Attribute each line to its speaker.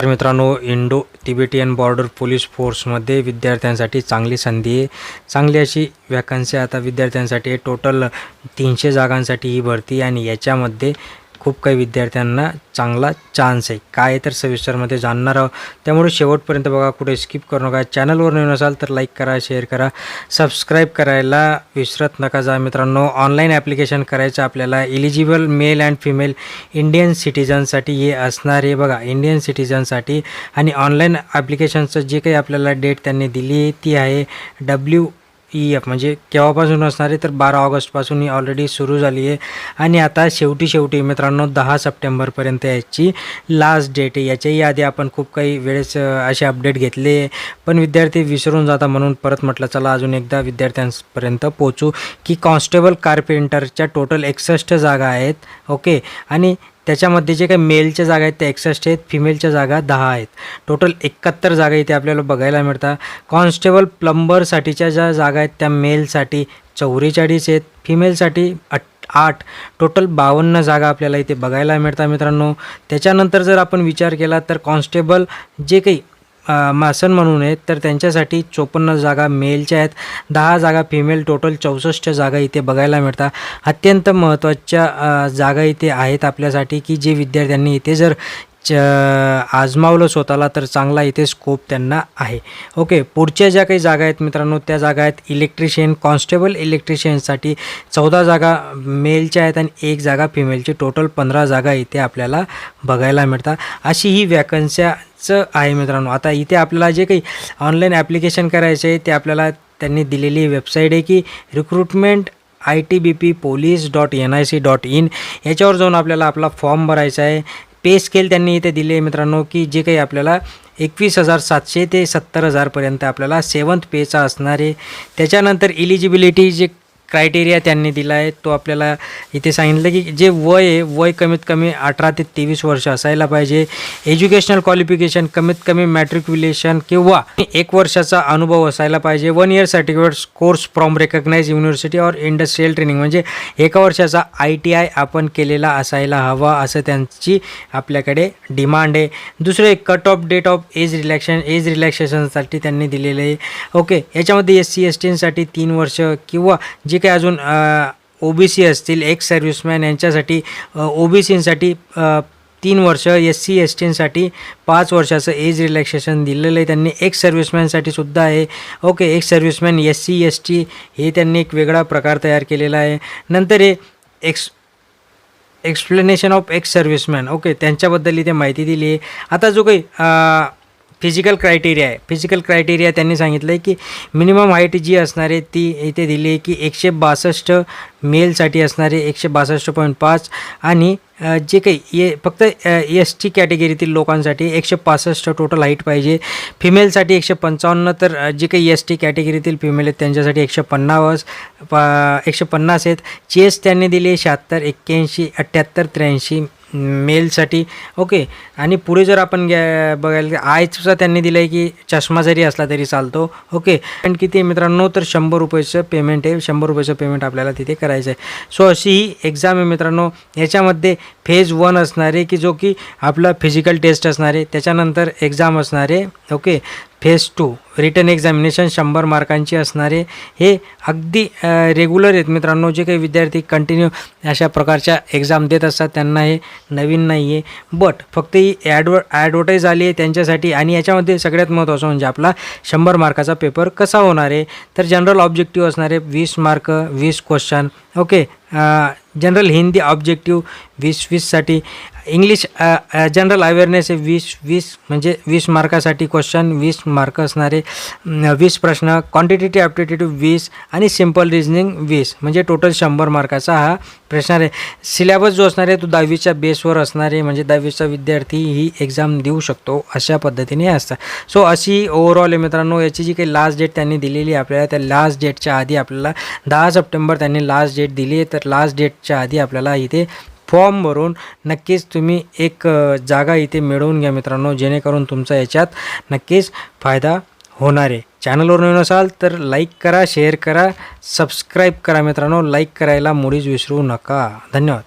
Speaker 1: तर मित्रांनो, Indo Tibetan border police फोर्समध्ये विद्यार्थ्यांसाठी चांगली संधी आहे. चांगली अशी वॅकन्सी आता विद्यार्थ्यांसाठी टोटल 300 जागांसाठी ही भरती आणि याच्यामध्ये खूप काही विद्यार्थ्यांना चांगला चान्स आहे. काय तर सविस्तरमध्ये जाणणार आहोत, त्यामुळे शेवटपर्यंत बघा, कुठे स्किप करू नका. चॅनलवर नवीन असाल तर लाईक करा, शेअर करा, सबस्क्राईब करायला विसरत नका जा. मित्रांनो, ऑनलाईन ॲप्लिकेशन करायचं आपल्याला. Eligible male and female Indian सिटीजनसाठी हे असणार आहे बघा, इंडियन सिटीजनसाठी. आणि ऑनलाईन ॲप्लिकेशनचं जे काही आपल्याला डेट त्यांनी दिली आहे ती आहे WEF, म्हणजे केव्हापासून असणार आहे तर 12 ऑगस्टपासून ही ऑलरेडी सुरू झाली आहे. आणि आता शेवटी मित्रांनो 10 सप्टेंबरपर्यंत याची लास्ट डेट आहे. याच्याही आधी आपण खूप काही वेळेस असे अपडेट घेतले, पण विद्यार्थी विसरून जाता, म्हणून परत म्हटलं चला अजून एकदा विद्यार्थ्यांपर्यंत पोहोचू की कॉन्स्टेबल कारपेंटरच्या टोटल 61 जागा आहेत. ओके, आणि त्याच्यामध्ये जे काही मेलच्या जागा आहेत त्या 61 आहेत, फिमेलच्या जागा 10 आहेत. टोटल 71 जागा इथे आपल्याला बघायला मिळतात. कॉन्स्टेबल प्लंबरसाठीच्या ज्या जागा आहेत त्या मेलसाठी 44 आहेत, फिमेलसाठी 8. टोटल 52 जागा आपल्याला इथे बघायला मिळतात मित्रांनो. त्याच्यानंतर जर आपण विचार केला तर कॉन्स्टेबल जे काही मासन म्हणून आहेत तर त्यांच्यासाठी 54 जागा मेलच्या आहेत, 10 जागा फिमेल, टोटल 64 जागा इथे बघायला मिळतात. अत्यंत महत्त्वाच्या जागा इथे आहेत आपल्यासाठी की जे विद्यार्थ्यांनी इथे जर आजमावलं स्वतःला तर चांगला इथे स्कोप त्यांना आहे. ओके, पुढच्या ज्या काही जागा आहेत मित्रांनो त्या जागा आहेत इलेक्ट्रिशियन, कॉन्स्टेबल इलेक्ट्रिशियनसाठी 14 जागा मेलच्या आहेत आणि 1 जागा फिमेलची. टोटल 15 जागा इथे आपल्याला बघायला मिळतात. अशी ही वॅकन्स्याचं आहे मित्रांनो. आता इथे आपल्याला जे काही ऑनलाईन ॲप्लिकेशन करायचं आहे ते आपल्याला त्यांनी दिलेली वेबसाईट आहे की रिक्रुटमेंट ITBPpolice.nic.in. याच्यावर जाऊन आपल्याला आपला फॉर्म भरायचा आहे. पे स्केल त्यांनी इथे दिले आहे मित्रांनो की जे काही आपल्याला 21,700 ते 70,000पर्यंत आपल्याला 7th पेचा असणार आहे. त्याच्यानंतर इलिजिबिलिटी जे क्रायटेरिया त्यांनी दिला आहे तो आपल्याला इथे सांगितलं की जे वय आहे, वय कमीत कमी 18 ते 23 वर्ष असायला पाहिजे. एज्युकेशनल क्वालिफिकेशन कमीत कमी मॅट्रिक्युलेशन किंवा 1 वर्षाचा अनुभव असायला पाहिजे. 1 year certificate course from recognise university or industrial training, म्हणजे 1 वर्षाचा ITI आपण केलेला असायला हवा, असं त्यांची आपल्याकडे डिमांड आहे. दुसरे cut off date of age रिलॅक्सेशनसाठी त्यांनी दिलेले आहे. ओके, याच्यामध्ये SC STसाठी 3 वर्ष किंवा जे काही अजून OBC असतील, एक्स सर्व्हिसमॅन यांच्यासाठी, OBCसाठी 3 वर्ष, SC STसाठी 5 वर्षाचं एज रिलॅक्सेशन दिलेलं आहे त्यांनी. एक्स सर्व्हिसमॅनसाठी सुद्धा आहे. Okay, ex serviceman SC ST हे त्यांनी एक वेगळा प्रकार तयार केलेला आहे. नंतर हे explanation of ex serviceman, okay, त्यांच्याबद्दल इथे माहिती दिली आहे. आता जो काही फिजिकल क्रायटेरिया आहे, फिजिकल क्रायटेरिया त्यांनी सांगितलं आहे की मिनिमम हाईट जी असणार आहे ती इथे दिली आहे की 162 मेलसाठी असणारे 162.5 आणि जे काही फक्त ST कॅटेगरीतील लोकांसाठी 165 टोटल हाईट पाहिजे. फिमेलसाठी 155, तर जे काही ST कॅटेगरीतील फिमेल आहेत त्यांच्यासाठी 150 आहेत. चेस्ट त्यांनी दिले 76, 81, 78, 83 मेलसाठी. ओके, आणि पुढे जर आपण बघायला आयचा त्यांनी दिलं आहे की चष्मा जरी असला तरी चालतो. ओके, पण किती आहे मित्रांनो तर 100 रुपयाचं पेमेंट आहे. 100 रुपयाचं पेमेंट आपल्याला तिथे करायचं आहे. सो अशी ही एक्झाम आहे मित्रांनो. याच्यामध्ये फेज 1 असणार आहे की जो की आपला फिजिकल टेस्ट असणार आहे, त्याच्यानंतर एक्झाम असणार आहे. ओके, फेज 2 रिटन एक्झामिनेशन 100 मार्कांची असणार आहे. हे अगदी रेग्युलर आहेत मित्रांनो. जे काही विद्यार्थी कंटिन्यू अशा प्रकारच्या एक्झाम देत असतात त्यांना हे नवीन नाही आहे, बट फक्त ही ॲडव्हर्टाईज आली आहे त्यांच्यासाठी. आणि याच्यामध्ये सगळ्यात महत्त्वाचं म्हणजे आपला 100 मार्काचा पेपर कसा होणार आहे तर जनरल ऑब्जेक्टिव्ह असणार आहे 20 mark, 20 question. Okay, general Hindi objective 20साठी. इंग्लिश जनरल अवेअरनेस आहे 20 म्हणजे 20 मार्कासाठी क्वेश्चन, 20 मार्क असणारे 20 प्रश्न. क्वांटिटेटिव्ह ॲप्टिट्यूड 20 आणि सिम्पल रिजनिंग 20, म्हणजे टोटल 100 मार्काचा हा प्रश्न आहे. सिलेबस जो असणार आहे तो 10वीच्या बेसवर असणार आहे, म्हणजे 10वीचा विद्यार्थी ही एक्झाम देऊ शकतो अशा पद्धतीने असतं. सो अशी ओव्हरऑल आहे मित्रांनो. याची जी काही लास्ट डेट त्यांनी दिलेली आहे आपल्याला, त्या लास्ट डेटच्या आधी आपल्याला 10 सप्टेंबर त्यांनी लास्ट डेट दिली आहे. तर लास्ट डेटच्या आधी आपल्याला इथे फॉर्म भरून नक्कीच तुम्ही एक जागा इथे मिळवून घ्या मित्रांनो, जेणेकरून तुमचा याच्यात नक्कीच फायदा होणार आहे. चॅनलवर नवीन असाल तर लाईक करा, शेअर करा, सबस्क्राईब करा मित्रांनो. लाईक करायला मुळीच विसरू नका. धन्यवाद.